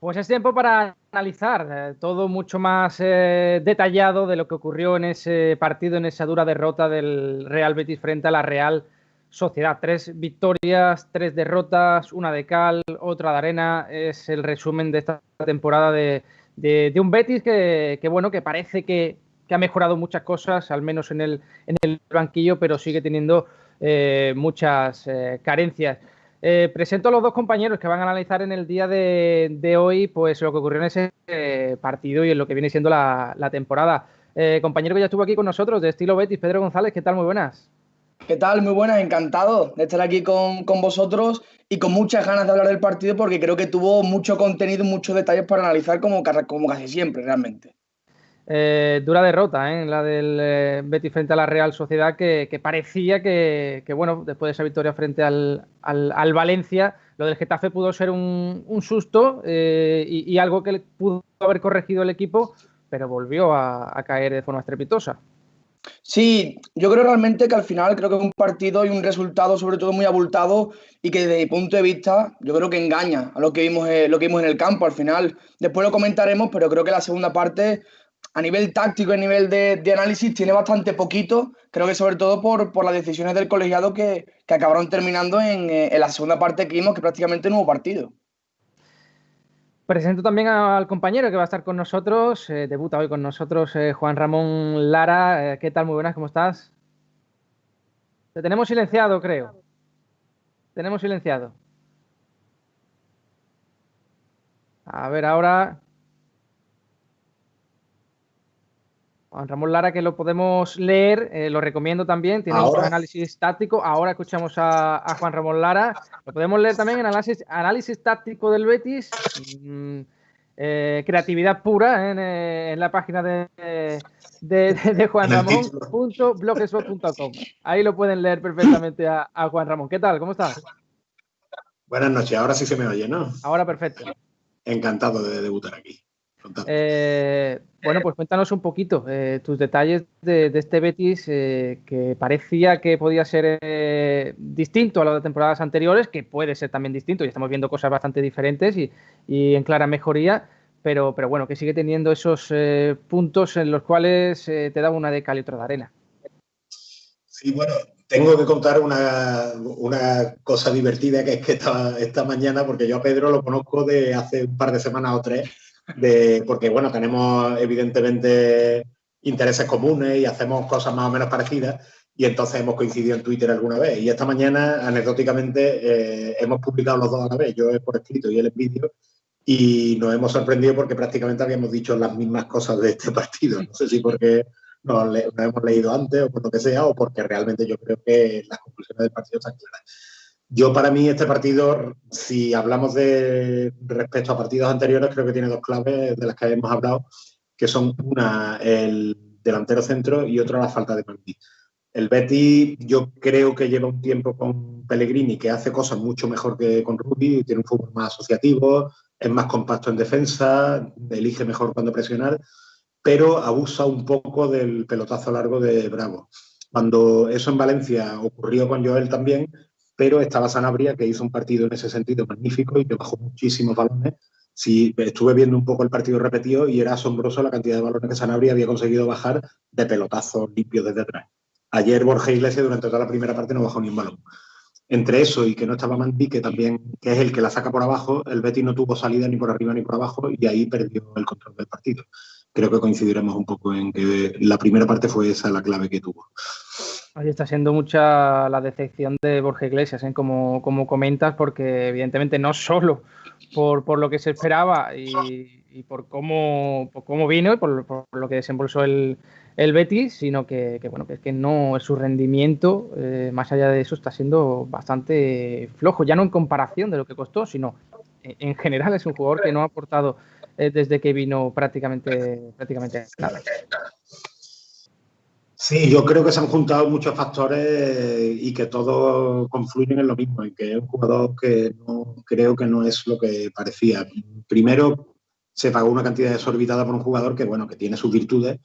Pues es tiempo para analizar todo mucho más detallado de lo que ocurrió en ese partido, en esa dura derrota del Real Betis frente a la Real Sociedad. 3 victorias, 3 derrotas, una de cal, otra de arena. Es el resumen de esta temporada de un Betis que parece que ha mejorado muchas cosas, al menos en el banquillo, pero sigue teniendo muchas carencias. Presento a los dos compañeros que van a analizar en el día de hoy pues lo que ocurrió en ese partido y en lo que viene siendo la temporada. Compañero que ya estuvo aquí con nosotros de Estilo Betis, Pedro González, ¿qué tal? Muy buenas. ¿Qué tal? Muy buenas, encantado de estar aquí con vosotros y con muchas ganas de hablar del partido porque creo que tuvo mucho contenido y muchos detalles para analizar como casi siempre, realmente. Dura derrota, la del Betis frente a la Real Sociedad que parecía bueno, después de esa victoria frente al Valencia, lo del Getafe pudo ser un susto y algo que pudo haber corregido el equipo, pero volvió a caer de forma estrepitosa. Sí, yo creo realmente que al final creo que es un partido y un resultado sobre todo muy abultado y que desde mi punto de vista yo creo que engaña a lo que vimos en el campo al final. Después lo comentaremos, pero creo que la segunda parte a nivel táctico, a nivel de análisis tiene bastante poquito, creo que sobre todo por las decisiones del colegiado que acabaron terminando en la segunda parte que vimos que prácticamente no hubo partido. Presento también al compañero que va a estar con nosotros, debuta hoy con nosotros, Juan Ramón Lara. ¿Qué tal? Muy buenas, ¿cómo estás? Te tenemos silenciado, creo. Tenemos silenciado. A ver, ahora. Juan Ramón Lara, que lo podemos leer, lo recomiendo también, tiene un buen Ahora, análisis táctico. Ahora escuchamos a Juan Ramón Lara. Lo podemos leer también en análisis táctico del Betis. Creatividad pura en la página de en el título. juanramon.blogspot.com. Ahí lo pueden leer perfectamente a Juan Ramón. ¿Qué tal? ¿Cómo estás? Buenas noches, ahora sí se me oye, ¿no? Ahora perfecto. Encantado de debutar aquí. Bueno, pues cuéntanos un poquito tus detalles de este Betis que parecía que podía ser distinto a las temporadas anteriores, que puede ser también distinto y estamos viendo cosas bastante diferentes y en clara mejoría, pero bueno, que sigue teniendo esos puntos en los cuales te da una de cal y otra de arena. Sí, bueno, tengo que contar una cosa divertida que es que esta mañana, porque yo a Pedro lo conozco de hace un par de semanas o tres, porque bueno, tenemos evidentemente intereses comunes y hacemos cosas más o menos parecidas y entonces hemos coincidido en Twitter alguna vez. Y esta mañana, anecdóticamente, hemos publicado los dos a la vez, yo por escrito y él en vídeo, y nos hemos sorprendido porque prácticamente habíamos dicho las mismas cosas de este partido. No sé si porque nos hemos leído antes o por lo que sea, o porque realmente yo creo que las conclusiones del partido están claras. Yo, para mí, este partido, si hablamos de respecto a partidos anteriores, creo que tiene dos claves de las que hemos hablado, que son una, el delantero centro y otra la falta de Maldini. El Betis yo creo que lleva un tiempo con Pellegrini que hace cosas mucho mejor que con Rubí, tiene un fútbol más asociativo, es más compacto en defensa, elige mejor cuando presionar, pero abusa un poco del pelotazo largo de Bravo. Cuando eso en Valencia ocurrió con Joel también, pero estaba Sanabria, que hizo un partido en ese sentido magnífico y que bajó muchísimos balones. Sí, estuve viendo un poco el partido repetido y era asombroso la cantidad de balones que Sanabria había conseguido bajar de pelotazos limpios desde atrás. Ayer Borja Iglesias durante toda la primera parte no bajó ni un balón. Entre eso y que no estaba Mandi, que también que es el que la saca por abajo, el Betis no tuvo salida ni por arriba ni por abajo y ahí perdió el control del partido. Creo que coincidiremos un poco en que la primera parte fue esa la clave que tuvo. Ahí está siendo mucha la decepción de Borja Iglesias, como comentas, porque evidentemente no solo por lo que se esperaba y por cómo vino y por lo que desembolsó el Betis, sino bueno, que es que no, su rendimiento, más allá de eso, está siendo bastante flojo, ya no en comparación de lo que costó, sino en general es un jugador que no ha aportado desde que vino prácticamente nada. Sí, yo creo que se han juntado muchos factores y que todos confluyen en lo mismo, y que es un jugador que no, creo que no es lo que parecía. Primero, se pagó una cantidad desorbitada por un jugador que, bueno, que tiene sus virtudes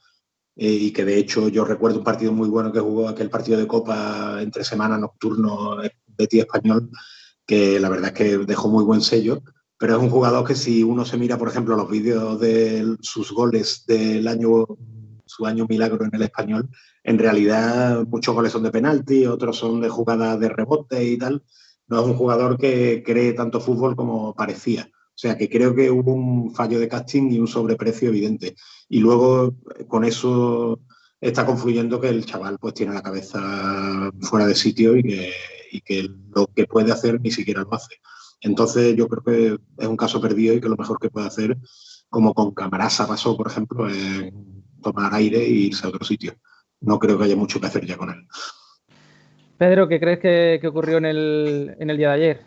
y que de hecho yo recuerdo un partido muy bueno que jugó, aquel partido de Copa entre semana nocturno Betis Español, que la verdad es que dejó muy buen sello, pero es un jugador que si uno se mira, por ejemplo, los vídeos de sus goles del año, su año milagro en el Español, en realidad muchos goles son de penalti, otros son de jugadas de rebote y tal. No es un jugador que cree tanto fútbol como parecía. O sea, que creo que hubo un fallo de casting y un sobreprecio evidente. Y luego, con eso está confluyendo que el chaval pues tiene la cabeza fuera de sitio y que lo que puede hacer ni siquiera lo hace. Entonces yo creo que es un caso perdido y que lo mejor que puede hacer, como con Camarasa pasó, por ejemplo, es tomar aire e irse a otro sitio. No creo que haya mucho que hacer ya con él. Pedro, ¿qué crees que ocurrió en el día de ayer?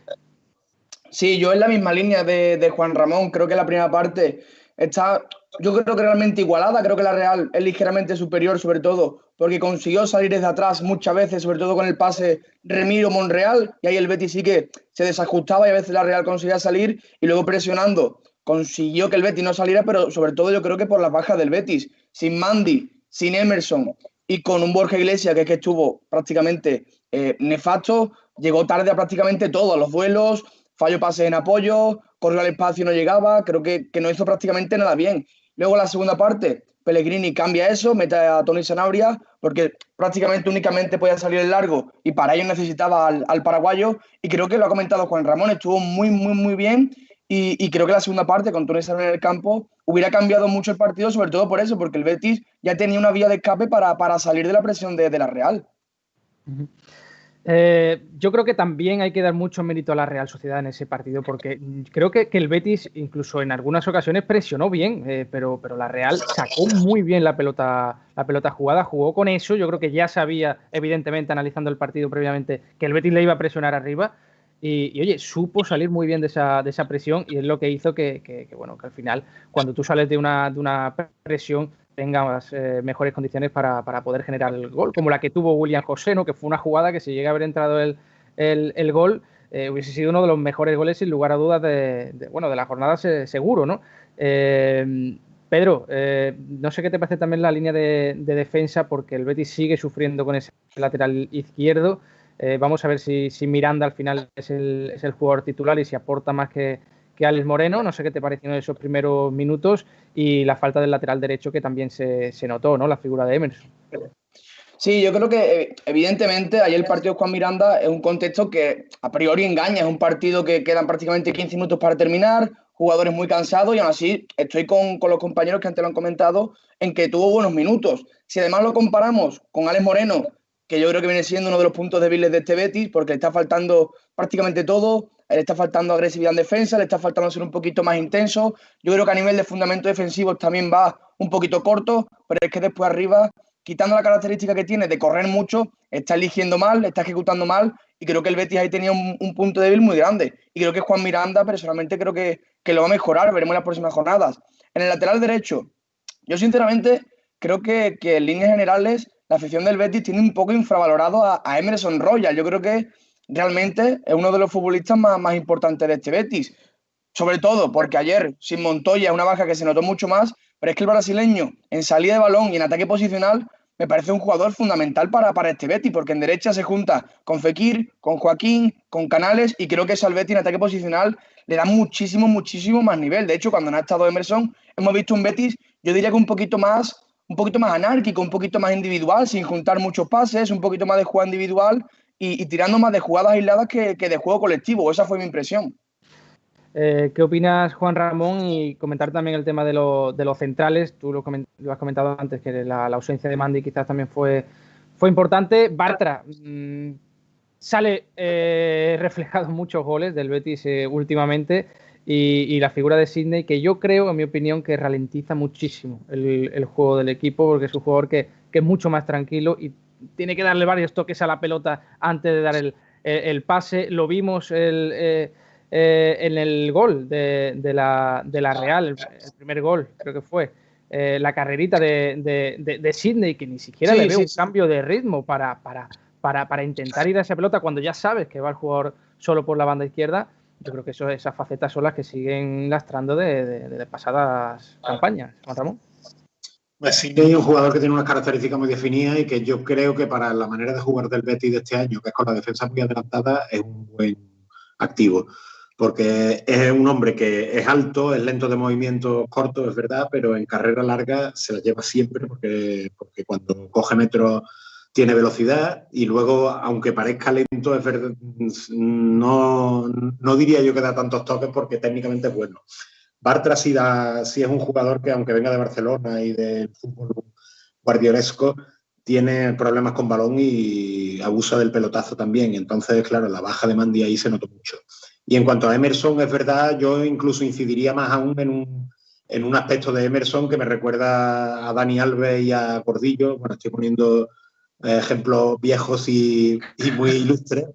Sí, yo en la misma línea de Juan Ramón. Creo que la primera parte está, yo creo que realmente igualada. Creo que la Real es ligeramente superior, sobre todo porque consiguió salir desde atrás muchas veces, sobre todo con el pase Remiro-Monreal, y ahí el Betis sí que se desajustaba y a veces la Real conseguía salir y luego presionando consiguió que el Betis no saliera, pero sobre todo yo creo que por las bajas del Betis, sin Mandy, sin Emerson y con un Borja Iglesias que es que estuvo prácticamente nefasto, llegó tarde a prácticamente todos los duelos, falló pases en apoyo, corrió al espacio y no llegaba, creo que no hizo prácticamente nada bien. Luego la segunda parte, Pellegrini cambia eso, mete a Tony Sanabria, porque prácticamente únicamente podía salir el largo y para ello necesitaba al paraguayo, y creo que lo ha comentado Juan Ramón, estuvo muy bien, y creo que la segunda parte, con Tony Sanabria en el campo, hubiera cambiado mucho el partido, sobre todo por eso, porque el Betis ya tenía una vía de escape para salir de la presión de la Real. Uh-huh. Yo creo que también hay que dar mucho mérito a la Real Sociedad en ese partido, porque creo que el Betis incluso en algunas ocasiones presionó bien, pero la Real sacó muy bien la pelota jugada, jugó con eso. Yo creo que ya sabía, evidentemente, analizando el partido previamente, que el Betis le iba a presionar arriba y oye, supo salir muy bien de esa presión, y es lo que hizo que al final, cuando tú sales de una presión, tengas mejores condiciones para poder generar el gol, como la que tuvo William José, ¿no? Que fue una jugada que si llega a haber entrado el gol, hubiese sido uno de los mejores goles, sin lugar a dudas, de la jornada, seguro, ¿no? Pedro, no sé qué te parece también la línea de defensa, porque el Betis sigue sufriendo con ese lateral izquierdo. Vamos a ver si Miranda al final es el jugador titular y si aporta más que Alex Moreno. No sé qué te parecieron esos primeros minutos y la falta del lateral derecho, que también se notó, ¿no? La figura de Emerson. Sí, yo creo que evidentemente ayer el partido de Juan Miranda es un contexto que a priori engaña, es un partido que quedan prácticamente 15 minutos para terminar, jugadores muy cansados, y aún así estoy con los compañeros que antes lo han comentado en que tuvo buenos minutos. Si además lo comparamos con Alex Moreno, que yo creo que viene siendo uno de los puntos débiles de este Betis, porque le está faltando prácticamente todo, le está faltando agresividad en defensa, le está faltando ser un poquito más intenso. Yo creo que a nivel de fundamentos defensivos también va un poquito corto, pero es que después arriba, quitando la característica que tiene de correr mucho, está eligiendo mal, está ejecutando mal, y creo que el Betis ahí tenía un punto débil muy grande. Y creo que Juan Miranda, personalmente, creo que lo va a mejorar, veremos en las próximas jornadas. En el lateral derecho, yo sinceramente creo que en líneas generales la afición del Betis tiene un poco infravalorado a Emerson Royal. Yo creo que realmente es uno de los futbolistas más importantes de este Betis. Sobre todo porque ayer, sin Montoya, una baja que se notó mucho más, pero es que el brasileño, en salida de balón y en ataque posicional, me parece un jugador fundamental para este Betis, porque en derecha se junta con Fekir, con Joaquín, con Canales, y creo que eso al Betis en ataque posicional le da muchísimo más nivel. De hecho, cuando no ha estado Emerson, hemos visto un Betis, yo diría que un poquito más anárquico, un poquito más individual, sin juntar muchos pases, un poquito más de jugada individual y tirando más de jugadas aisladas que de juego colectivo. Esa fue mi impresión. ¿Qué opinas, Juan Ramón? Y comentar también el tema de los centrales. Tú lo has comentado antes, que la ausencia de Mandy quizás también fue importante. Bartra sale reflejado en muchos goles del Betis últimamente, y la figura de Sidney, que yo creo, en mi opinión, que ralentiza muchísimo el juego del equipo, porque es un jugador que es mucho más tranquilo y tiene que darle varios toques a la pelota antes de dar el pase. Lo vimos en el gol de la Real, el primer gol, creo que fue. La carrerita de Sidney, que ni siquiera le veo un cambio de ritmo para intentar ir a esa pelota cuando ya sabes que va el jugador solo por la banda izquierda. Yo creo que esas facetas son las que siguen lastrando de pasadas campañas. Juan Ramón. Pues Sidney es un jugador que tiene unas características muy definidas y que yo creo que para la manera de jugar del Betis de este año, que es con la defensa muy adelantada, es un buen activo. porque es un hombre que es alto, es lento de movimientos cortos, es verdad, pero en carrera larga se la lleva siempre porque cuando coge metros tiene velocidad y luego, aunque parezca lento, es verdad, no diría yo que da tantos toques porque técnicamente es bueno. Bartra sí es un jugador que, aunque venga de Barcelona y del fútbol guardiolesco, tiene problemas con balón y abusa del pelotazo también. Entonces, claro, la baja de Mandy ahí se notó mucho. Y en cuanto a Emerson, es verdad, yo incluso incidiría más aún en un aspecto de Emerson que me recuerda a Dani Alves y a Gordillo. Bueno, estoy poniendo ejemplos viejos y muy ilustres,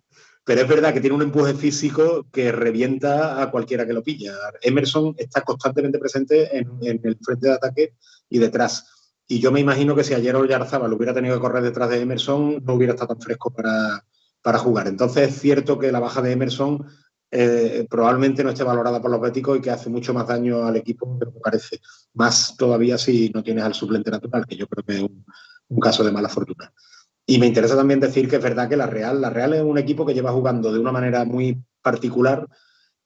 pero es verdad que tiene un empuje físico que revienta a cualquiera que lo pilla. Emerson está constantemente presente en el frente de ataque y detrás. Y yo me imagino que si ayer Oyarzábal hubiera tenido que correr detrás de Emerson, no hubiera estado tan fresco para jugar. Entonces es cierto que la baja de Emerson probablemente no esté valorada por los béticos y que hace mucho más daño al equipo de lo que parece. Más todavía si no tienes al suplente natural, que yo creo que es un caso de mala fortuna. Y me interesa también decir que es verdad que la Real es un equipo que lleva jugando de una manera muy particular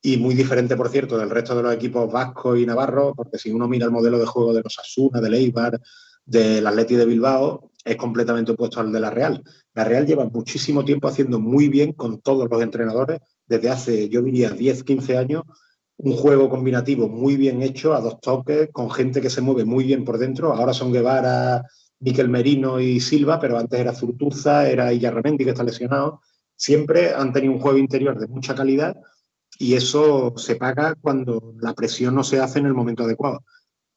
y muy diferente, por cierto, del resto de los equipos vascos y navarros, porque si uno mira el modelo de juego de los Osasuna, del Eibar, del Atleti de Bilbao, es completamente opuesto al de la Real. La Real lleva muchísimo tiempo haciendo muy bien con todos los entrenadores, desde hace, yo diría, 10, 15 años, un juego combinativo muy bien hecho, a dos toques, con gente que se mueve muy bien por dentro. Ahora son Guevara, Miquel Merino y Silva, pero antes era Zurtuza, era Illarramendi, que está lesionado. Siempre han tenido un juego interior de mucha calidad y eso se paga cuando la presión no se hace en el momento adecuado.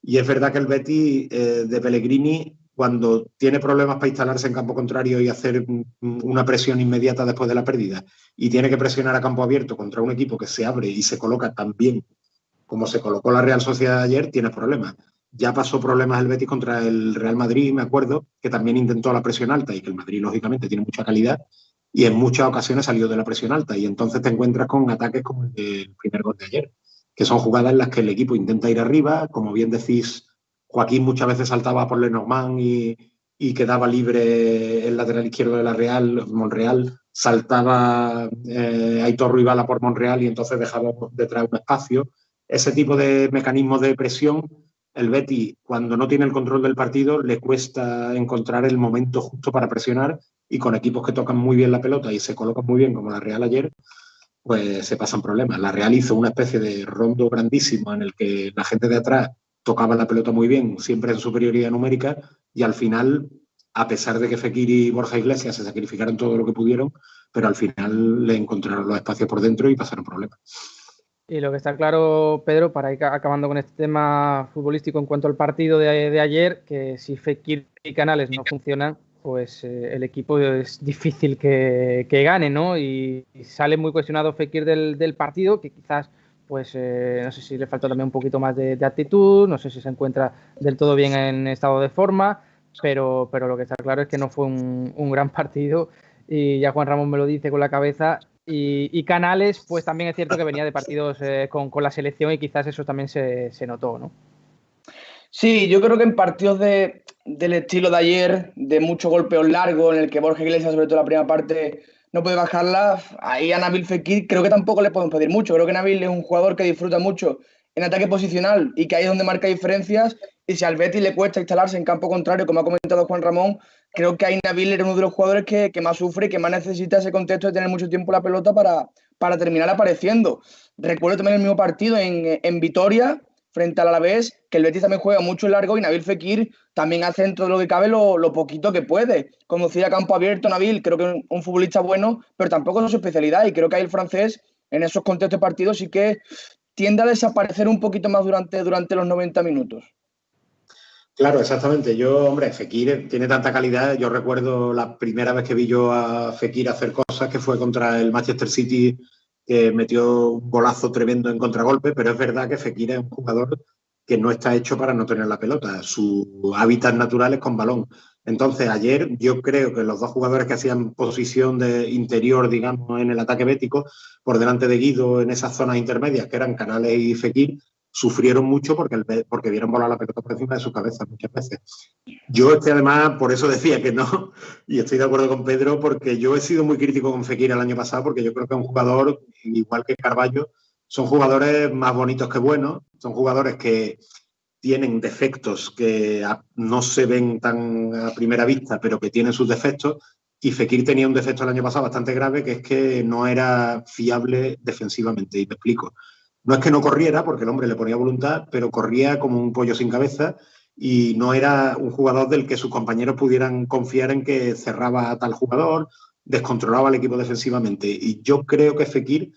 Y es verdad que el Betis de Pellegrini, cuando tiene problemas para instalarse en campo contrario y hacer una presión inmediata después de la pérdida, y tiene que presionar a campo abierto contra un equipo que se abre y se coloca tan bien como se colocó la Real Sociedad ayer, tiene problemas. Ya pasó problemas el Betis contra el Real Madrid, me acuerdo, que también intentó la presión alta y que el Madrid, lógicamente, tiene mucha calidad y en muchas ocasiones salió de la presión alta y entonces te encuentras con ataques como el del primer gol de ayer, que son jugadas en las que el equipo intenta ir arriba, como bien decís, Joaquín muchas veces saltaba por Lenormand y quedaba libre el lateral izquierdo de la Real, Monreal, saltaba Aitor Ruibala por Monreal y entonces dejaba detrás un espacio. Ese tipo de mecanismos de presión, el Betis, cuando no tiene el control del partido, le cuesta encontrar el momento justo para presionar y con equipos que tocan muy bien la pelota y se colocan muy bien, como la Real ayer, pues se pasan problemas. La Real hizo una especie de rondo grandísimo en el que la gente de atrás tocaba la pelota muy bien, siempre en superioridad numérica, y al final, a pesar de que Fekir y Borja Iglesias se sacrificaron todo lo que pudieron, pero al final le encontraron los espacios por dentro y pasaron problemas. Y lo que está claro, Pedro, para ir acabando con este tema futbolístico en cuanto al partido de ayer, que si Fekir y Canales no funcionan, pues el equipo es difícil que gane, ¿no? Y sale muy cuestionado Fekir del partido, que quizás, pues no sé si le falta también un poquito más de actitud, no sé si se encuentra del todo bien en estado de forma, pero lo que está claro es que no fue un gran partido y ya Juan Ramón me lo dice con la cabeza. Y Canales, pues también es cierto que venía de partidos con la selección y quizás eso también se notó, ¿no? Sí, yo creo que en partidos del estilo de ayer, de mucho golpeo largo, en el que Borja Iglesias, sobre todo la primera parte, no puede bajarla, ahí a Nabil Fekir creo que tampoco le podemos pedir mucho. Creo que Nabil es un jugador que disfruta mucho en ataque posicional y que ahí es donde marca diferencias. Y si al Betis le cuesta instalarse en campo contrario, como ha comentado Juan Ramón, creo que ahí Nabil era uno de los jugadores que más sufre y que más necesita ese contexto de tener mucho tiempo la pelota para terminar apareciendo. Recuerdo también el mismo partido en Vitoria, frente al Alavés, que el Betis también juega mucho largo y Nabil Fekir también hace dentro de lo que cabe lo poquito que puede. Conducir a campo abierto, Nabil, creo que es un futbolista bueno, pero tampoco es su especialidad y creo que ahí el francés en esos contextos de partido sí que tiende a desaparecer un poquito más durante los 90 minutos. Claro, exactamente. Hombre, Fekir tiene tanta calidad. Yo recuerdo la primera vez que vi yo a Fekir hacer cosas que fue contra el Manchester City, que metió un golazo tremendo en contragolpe, pero es verdad que Fekir es un jugador que no está hecho para no tener la pelota. Su hábitat natural es con balón. Entonces, ayer yo creo que los dos jugadores que hacían posición de interior, digamos, en el ataque bético, por delante de Guido en esas zonas intermedias, que eran Canales y Fekir, sufrieron mucho porque vieron volar la pelota por encima de su cabeza muchas veces. Yo además, por eso decía que no, y estoy de acuerdo con Pedro, porque yo he sido muy crítico con Fekir el año pasado, porque yo creo que es un jugador, igual que Carballo, son jugadores más bonitos que buenos, son jugadores que tienen defectos que no se ven tan a primera vista, pero que tienen sus defectos. Y Fekir tenía un defecto el año pasado bastante grave, que es que no era fiable defensivamente. Y me explico. No es que no corriera, porque el hombre le ponía voluntad, pero corría como un pollo sin cabeza y no era un jugador del que sus compañeros pudieran confiar en que cerraba a tal jugador, descontrolaba al equipo defensivamente. Y yo creo que Fekir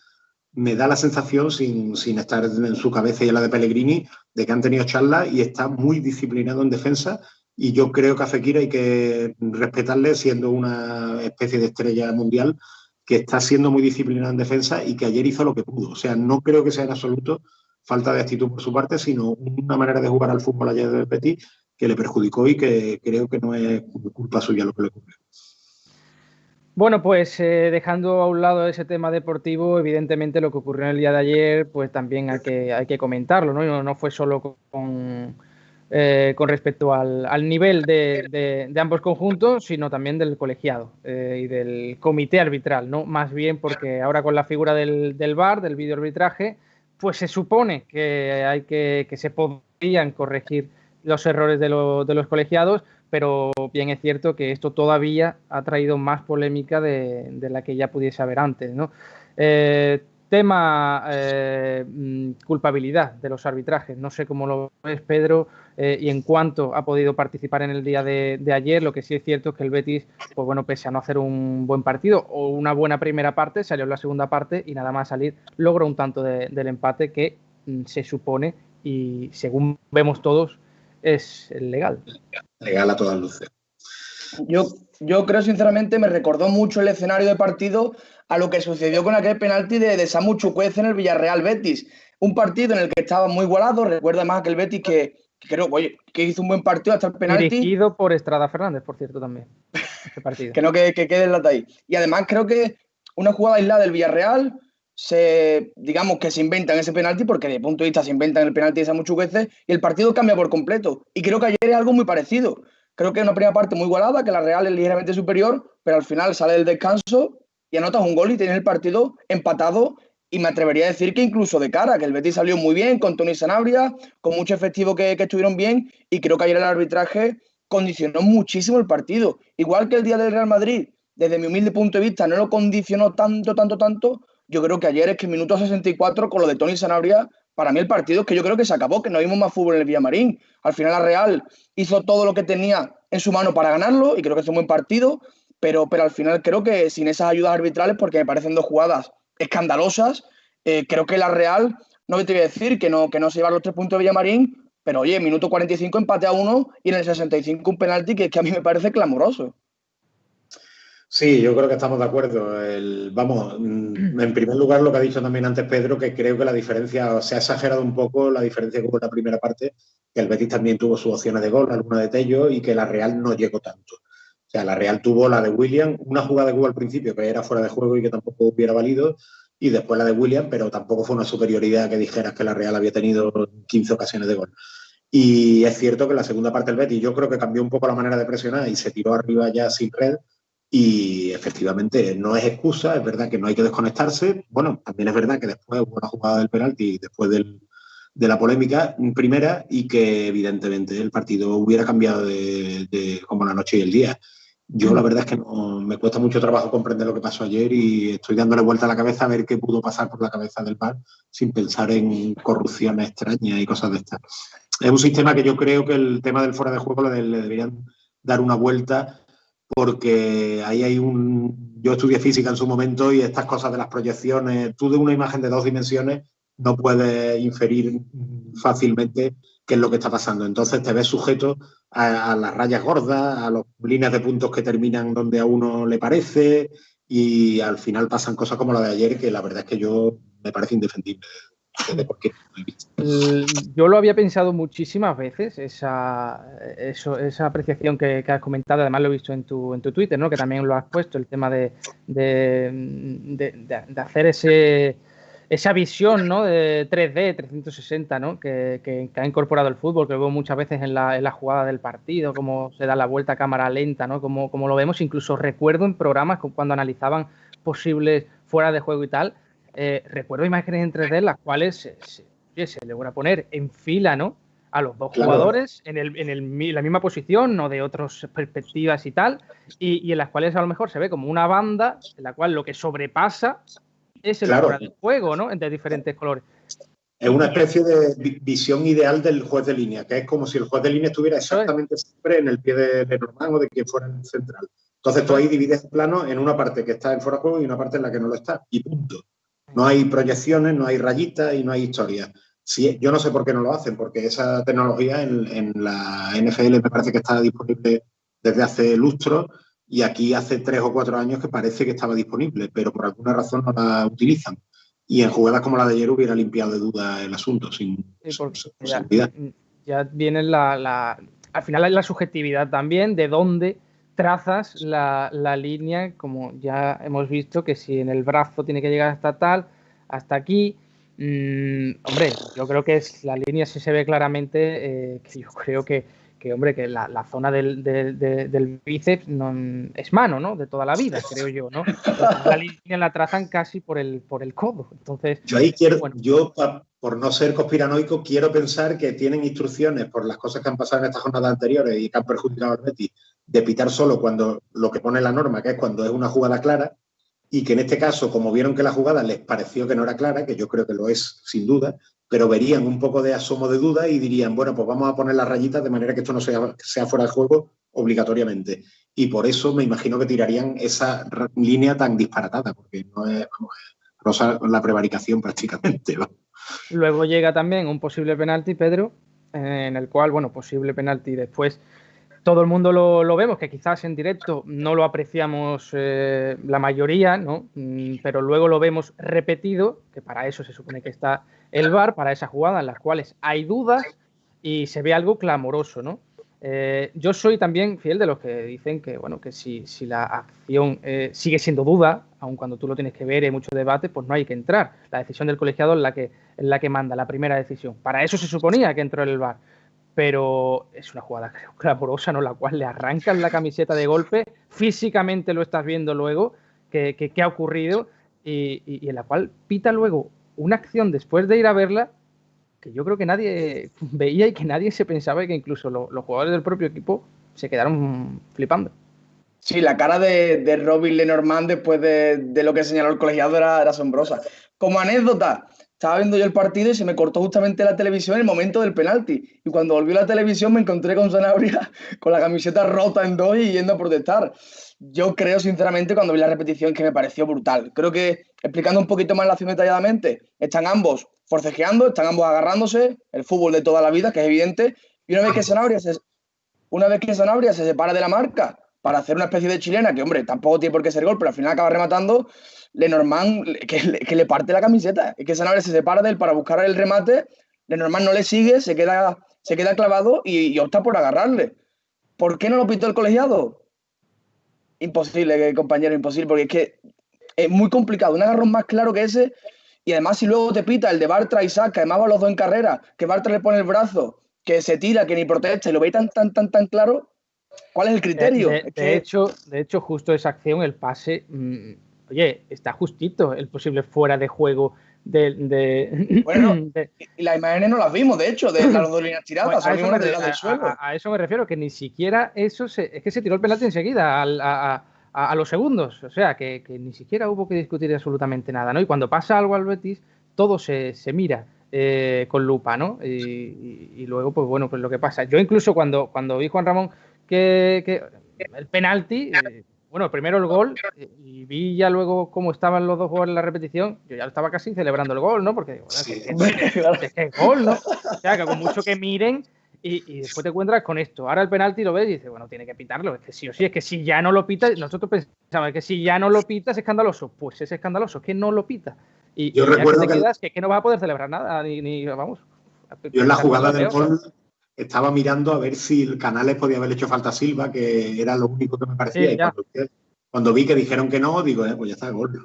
me da la sensación, sin estar en su cabeza y en la de Pellegrini, de que han tenido charlas y está muy disciplinado en defensa. Y yo creo que a Fekir hay que respetarle, siendo una especie de estrella mundial, que está siendo muy disciplinado en defensa y que ayer hizo lo que pudo. O sea, no creo que sea en absoluto falta de actitud por su parte, sino una manera de jugar al fútbol ayer del Betis que le perjudicó y que creo que no es culpa suya lo que le ocurrió. Bueno, pues dejando a un lado ese tema deportivo, evidentemente lo que ocurrió en el día de ayer, pues también hay que comentarlo, ¿no? No fue solo con respecto al nivel de ambos conjuntos, sino también del colegiado y del comité arbitral, ¿no? Más bien porque ahora con la figura del VAR, del videoarbitraje, pues se supone que se podrían corregir los errores de los colegiados, pero bien es cierto que esto todavía ha traído más polémica de la que ya pudiese haber antes, ¿no? Tema culpabilidad de los arbitrajes. No sé cómo lo ves, Pedro, y en cuánto ha podido participar en el día de ayer. Lo que sí es cierto es que el Betis, pues bueno, pese a no hacer un buen partido o una buena primera parte, salió en la segunda parte y nada más salir logró un tanto del empate que se supone, y según vemos todos, es legal. Legal a todas luces. Yo creo, sinceramente, me recordó mucho el escenario de partido a lo que sucedió con aquel penalti de Samu Chukwueze en el Villarreal Betis. Un partido en el que estaba muy igualado. Recuerda más que el Betis que creo, oye, que hizo un buen partido hasta el penalti. Dirigido por Estrada Fernández, por cierto, también. Ese partido. Que no que quede el ahí. Y además creo que una jugada aislada del Villarreal digamos que se inventan ese penalti, porque de punto de vista se inventan el penalti de Samu Chukwueze y el partido cambia por completo. Y creo que ayer es algo muy parecido. Creo que es una primera parte muy igualada, que la Real es ligeramente superior, pero al final sale del descanso y anotas un gol y tienes el partido empatado. Y me atrevería a decir que incluso de cara, que el Betis salió muy bien con Tony Sanabria, con mucho efectivo que estuvieron bien, y creo que ayer el arbitraje condicionó muchísimo el partido. Igual que el día del Real Madrid, desde mi humilde punto de vista, no lo condicionó tanto. Yo creo que ayer es que en minuto 64, con lo de Tony Sanabria, para mí el partido es que yo creo que se acabó, que no vimos más fútbol en el Villamarín. Al final la Real hizo todo lo que tenía en su mano para ganarlo y creo que es un buen partido, pero al final creo que sin esas ayudas arbitrales, porque me parecen dos jugadas escandalosas, creo que la Real, no te voy a decir que no se lleva los 3 puntos de Villamarín, pero oye, minuto 45 empate a 1 y en el 65 un penalti que a mí me parece clamoroso. Sí, yo creo que estamos de acuerdo. En primer lugar, lo que ha dicho también antes Pedro, que creo que la diferencia, se ha exagerado un poco la diferencia que hubo en la primera parte, que el Betis también tuvo sus opciones de gol, alguna de Tello, y que la Real no llegó tanto. O sea, la Real tuvo la de William, una jugada que hubo al principio que era fuera de juego y que tampoco hubiera valido, y después la de William, pero tampoco fue una superioridad que dijeras que la Real había tenido 15 ocasiones de gol. Y es cierto que en la segunda parte el Betis yo creo que cambió un poco la manera de presionar y se tiró arriba ya sin red. Y efectivamente no es excusa, es verdad que no hay que desconectarse. Bueno, también es verdad que después hubo la jugada del penalti, después de la polémica primera, y que evidentemente el partido hubiera cambiado como la noche y el día. Yo la verdad es que no, me cuesta mucho trabajo comprender lo que pasó ayer y estoy dándole vuelta a la cabeza a ver qué pudo pasar por la cabeza del VAR sin pensar en corrupción extraña y cosas de estas. Es un sistema que yo creo que el tema del fuera de juego le deberían dar una vuelta, porque ahí hay yo estudié física en su momento y estas cosas de las proyecciones, tú de una imagen de 2 dimensiones no puedes inferir fácilmente qué es lo que está pasando. Entonces te ves sujeto a las rayas gordas, a las líneas de puntos que terminan donde a uno le parece, y al final pasan cosas como la de ayer, que la verdad es que me parece indefendible. Yo lo había pensado muchísimas veces, esa apreciación que has comentado. Además lo he visto en tu Twitter, ¿no? Que también lo has puesto, el tema de hacer esa visión, ¿no? De 3D, 360, ¿no? Que ha incorporado el fútbol, que lo veo muchas veces en la jugada del partido, cómo se da la vuelta a cámara lenta, ¿no? Como lo vemos. Incluso recuerdo en programas cuando analizaban posibles fuera de juego y tal, recuerdo imágenes en 3D en las cuales se logra poner en fila, ¿no?, a los dos Claro. jugadores en la misma posición, no de otras perspectivas y tal, y en las cuales a lo mejor se ve como una banda en la cual lo que sobrepasa es el Claro. fuera de juego, ¿no?, de diferentes colores. Es una especie de visión ideal del juez de línea, que es como si el juez de línea estuviera exactamente siempre en el pie de Lenormand o de quien fuera en el central. Entonces tú ahí divides el plano en una parte que está en fuera de juego y una parte en la que no lo está, y punto. No hay proyecciones, no hay rayitas y no hay historias. Sí, yo no sé por qué no lo hacen, porque esa tecnología en la NFL me parece que está disponible desde hace lustros, y aquí hace 3 o 4 años que parece que estaba disponible, pero por alguna razón no la utilizan. Y en jugadas como la de ayer hubiera limpiado de duda el asunto, sin posibilidad. Ya viene al final la subjetividad también de dónde trazas la línea, como ya hemos visto, que si en el brazo tiene que llegar hasta tal, hasta aquí. Hombre, yo creo que la línea sí se ve claramente, que yo creo que la zona del bíceps es mano, ¿no?, de toda la vida, creo yo, ¿no? La línea la trazan casi por el codo. Entonces, yo ahí quiero, bueno, por no ser conspiranoico, quiero pensar que tienen instrucciones por las cosas que han pasado en estas jornadas anteriores y que han perjudicado al Betis, de pitar solo cuando lo que pone la norma, que es cuando es una jugada clara, y que en este caso, como vieron que la jugada les pareció que no era clara, que yo creo que lo es sin duda, pero verían un poco de asomo de duda y dirían, bueno, pues vamos a poner las rayitas de manera que esto no sea fuera de juego obligatoriamente. Y por eso me imagino que tirarían esa línea tan disparatada, porque no es, la prevaricación prácticamente, ¿no? Luego llega también un posible penalti, Pedro, en el cual, bueno, posible penalti después todo el mundo lo vemos, que quizás en directo no lo apreciamos la mayoría, ¿no? Pero luego lo vemos repetido, que para eso se supone que está el VAR, para esa jugada en las cuales hay dudas y se ve algo clamoroso, ¿no? Yo soy también fiel de los que dicen que, bueno, que si la acción sigue siendo duda, aun cuando tú lo tienes que ver y hay mucho debate, pues no hay que entrar. La decisión del colegiado es la que manda, la primera decisión. Para eso se suponía que entró el VAR. Pero es una jugada, creo, clamorosa, ¿no?, la cual le arrancan la camiseta de golpe, físicamente lo estás viendo luego, que ha ocurrido, y en la cual pita luego una acción después de ir a verla, que yo creo que nadie veía y que nadie se pensaba, y que incluso los jugadores del propio equipo se quedaron flipando. Sí, la cara de Robin Lenormand después de lo que señaló el colegiado era asombrosa. Como anécdota, estaba viendo yo el partido y se me cortó justamente la televisión en el momento del penalti. Y cuando volví a la televisión me encontré con Sanabria con la camiseta rota en dos y yendo a protestar. Yo creo, sinceramente, cuando vi la repetición, que me pareció brutal. Creo que, explicando un poquito más la acción detalladamente, están ambos forcejeando, están ambos agarrándose, el fútbol de toda la vida, que es evidente, y una vez que Sanabria se separa de la marca para hacer una especie de chilena, que, hombre, tampoco tiene por qué ser gol, pero al final acaba rematando, Lenormand, que le parte la camiseta. Es que Sanabria se separa de él para buscar el remate, Lenormand no le sigue, se queda clavado y opta por agarrarle. ¿Por qué no lo pitó el colegiado? Imposible, compañero, imposible, porque es que es muy complicado. Un agarrón más claro que ese, y además si luego te pita el de Bartra y Isaac, que además van los dos en carrera, que Bartra le pone el brazo, que se tira, que ni protesta, y lo ve tan claro. ¿Cuál es el criterio? De hecho, justo esa acción, el pase, oye, está justito el posible fuera de juego Bueno, y las imágenes no las vimos, de hecho, de las dos líneas tiradas, bueno, a eso me refiero, que ni siquiera eso, es que se tiró el penalti enseguida a los segundos, o sea, que ni siquiera hubo que discutir absolutamente nada, ¿no? Y cuando pasa algo al Betis, todo se mira con lupa, ¿no? Y luego, pues bueno, pues lo que pasa. Yo incluso cuando vi Juan Ramón que el penalti, bueno, primero el gol, y vi ya luego cómo estaban los dos jugadores en la repetición, yo ya estaba casi celebrando el gol, ¿no? Porque bueno, Sí. es que es gol, ¿no? O sea, que con mucho que miren y después te encuentras con esto. Ahora el penalti lo ves y dices, bueno, tiene que pitarlo, es que sí o sí, es que si ya no lo pita, nosotros pensamos que si ya no lo pita es escandaloso, pues es escandaloso, es que no lo pita. Y yo recuerdo que te quedas, que no vas a poder celebrar nada, ni vamos. Yo en la jugada del gol estaba mirando a ver si el Canales podía haber hecho falta a Silva, que era lo único que me parecía. Sí, y cuando vi que dijeron que no, digo, pues ya está, gol.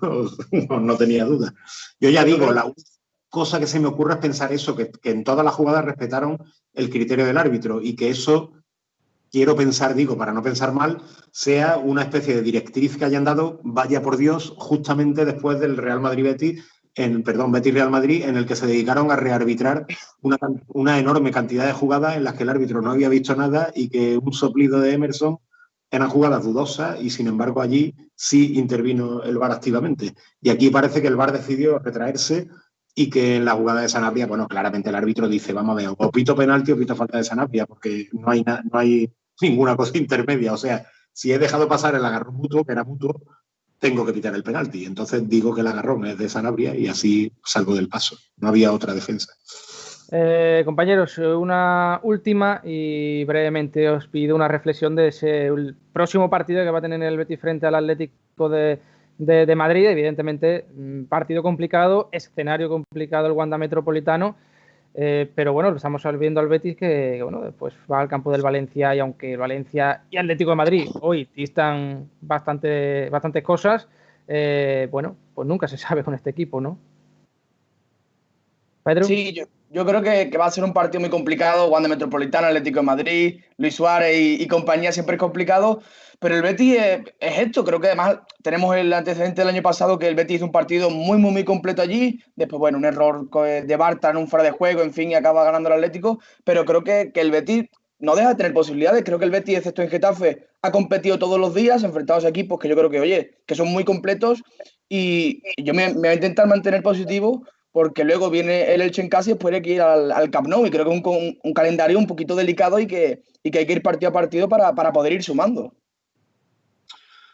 No tenía duda. Yo ya digo, la única cosa que se me ocurre es pensar eso, que en todas las jugadas respetaron el criterio del árbitro y que eso, quiero pensar, digo, para no pensar mal, sea una especie de directriz que hayan dado, vaya por Dios, justamente después del Real Madrid-Betis, Betis-Real Madrid, en el que se dedicaron a rearbitrar una enorme cantidad de jugadas en las que el árbitro no había visto nada y que un soplido de Emerson eran jugadas dudosas y, sin embargo, allí sí intervino el VAR activamente. Y aquí parece que el VAR decidió retraerse y que en la jugada de Sanabria, bueno, claramente el árbitro dice, vamos a ver, o pito penalti o pito falta de Sanabria, porque no hay ninguna cosa intermedia. O sea, si he dejado pasar el agarrón mutuo, que era mutuo, tengo que pitar el penalti. Entonces digo que el agarrón es de Sanabria y así salgo del paso. No había otra defensa. Compañeros, una última y brevemente os pido una reflexión de ese próximo partido que va a tener el Betis frente al Atlético de Madrid. Evidentemente, partido complicado, escenario complicado el Wanda Metropolitano, pero bueno, lo estamos viendo al Betis que bueno, después va al campo del Valencia y aunque el Valencia y Atlético de Madrid hoy distan bastantes cosas, bueno, pues nunca se sabe con este equipo, ¿no? Pedro. Sí, yo creo que va a ser un partido muy complicado. Wanda Metropolitano, Atlético de Madrid, Luis Suárez y compañía siempre es complicado. Pero el Betis es esto. Creo que además tenemos el antecedente del año pasado que el Betis hizo un partido muy completo allí. Después, bueno, un error de Bartra en un fuera de juego, en fin, y acaba ganando el Atlético. Pero creo que el Betis no deja de tener posibilidades. Creo que el Betis, excepto en Getafe, ha competido todos los días, enfrentados a equipos que yo creo que, oye, que son muy completos. Y yo me voy a intentar mantener positivo, porque luego viene el Elche en casa y después hay que ir al Camp Nou. Y creo que es un calendario un poquito delicado y que hay que ir partido a partido para poder ir sumando.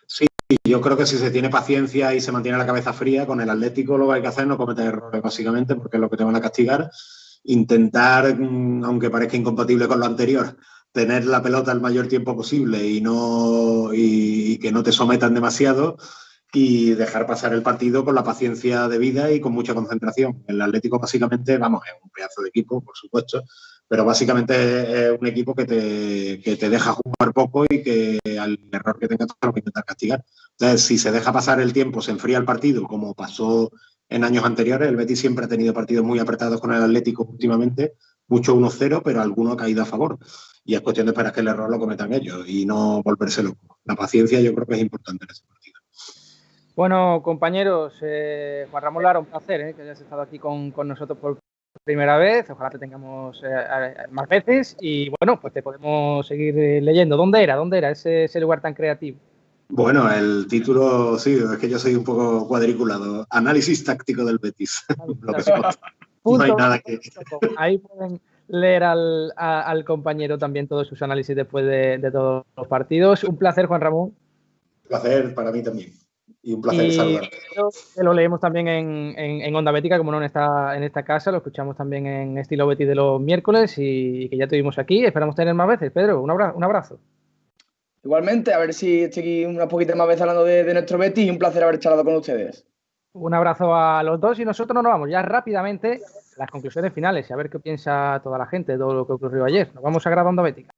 Sí, yo creo que si se tiene paciencia y se mantiene la cabeza fría, con el Atlético lo que hay que hacer es no cometer errores, básicamente, porque es lo que te van a castigar. Intentar, aunque parezca incompatible con lo anterior, tener la pelota el mayor tiempo posible y que no te sometan demasiado, y dejar pasar el partido con la paciencia debida y con mucha concentración. El Atlético básicamente, vamos, es un pedazo de equipo, por supuesto, pero básicamente es un equipo que te deja jugar poco y que al error que tengas te lo va a intentar castigar. Entonces, si se deja pasar el tiempo, se enfría el partido, como pasó en años anteriores. El Betis siempre ha tenido partidos muy apretados con el Atlético últimamente, mucho 1-0, pero alguno ha caído a favor. Y es cuestión de esperar que el error lo cometan ellos y no volverse loco. La paciencia yo creo que es importante en ese partido. Bueno, compañeros, Juan Ramón Lara, un placer que hayas estado aquí con nosotros por primera vez. Ojalá te tengamos más veces y bueno, pues te podemos seguir leyendo. ¿Dónde era ese lugar tan creativo? Bueno, el título, sí, es que yo soy un poco cuadriculado. Análisis táctico del Betis. Lo que no hay nada que... Ahí pueden leer al compañero también todos sus análisis después de todos los partidos. Un placer, Juan Ramón. Un placer para mí también. Y un placer saludarte. Lo leemos también en Onda Bética, como no en esta casa, lo escuchamos también en Estilo Betis de los miércoles y que ya tuvimos aquí. Esperamos tener más veces. Pedro, un abrazo. Igualmente, a ver si estoy aquí unas poquitas más veces hablando de nuestro Betis y un placer haber charlado con ustedes. Un abrazo a los dos y nosotros nos vamos ya rápidamente a las conclusiones finales y a ver qué piensa toda la gente de todo lo que ocurrió ayer. Nos vamos a grabar Onda Bética.